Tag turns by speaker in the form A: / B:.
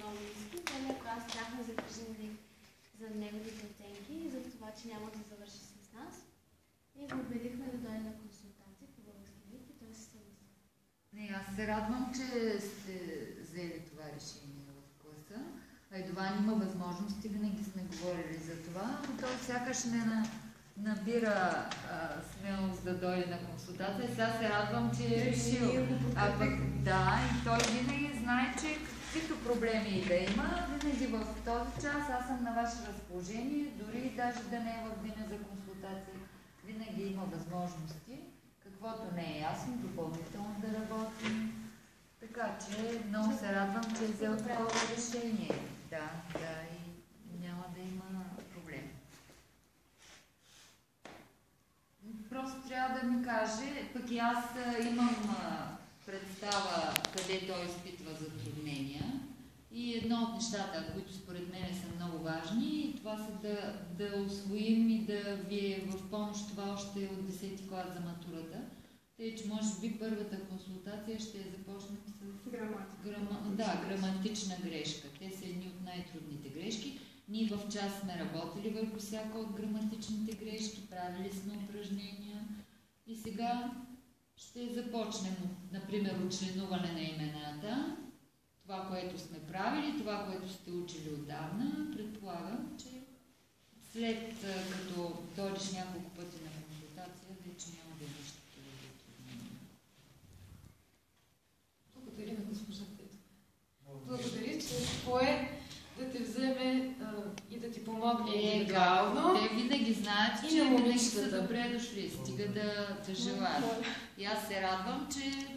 A: много ниски. Целият клас бяхме загрижени за неговите оценки и за това, че няма да завърши с нас. И го убедихме да дойде на консултация по български език и той се съгласи.
B: Не, аз се радвам, че сте взели това решение в класа. Айдован има възможности, винаги сме говорили за това, но той сякаш не набира смелост да дойде на консултация. Сега се радвам, че е решил. Да, и той винаги знае, че каквито проблеми и да има, винаги в този час аз съм на ваше разположение, дори даже да не е в деня за консултация, винаги има възможности, каквото не е ясно, допълнително да работим. Така че много се радвам, че е взел такова решение. Да, и няма да има проблем. Просто трябва да ми каже, пък и аз имам представа къде той изпитва затруднения. И едно от нещата, които според мен са много важни, това са да усвоим и да ви е в помощ това още от 10-ти клас за матурата. Тъй, че може би първата консултация ще започнем с граматична грешка. Те са едни от най-трудните грешки. Ние в час сме работили върху всяка от граматичните грешки, правили сме упражнения и сега ще започнем, например, от членуване на имената. Това, което сме правили, това, което сте учили отдавна, предполагам, че след като дойдеш няколко пъти на консултация, вече няма да имаш такива затруднения.
C: Благодаря на госпожа Петова. Благодаря, че пое да те вземе и да ти помогне индивидуално.
B: Те винаги знаят, че винаги са добре дошли, стига да желаят. И аз се радвам, че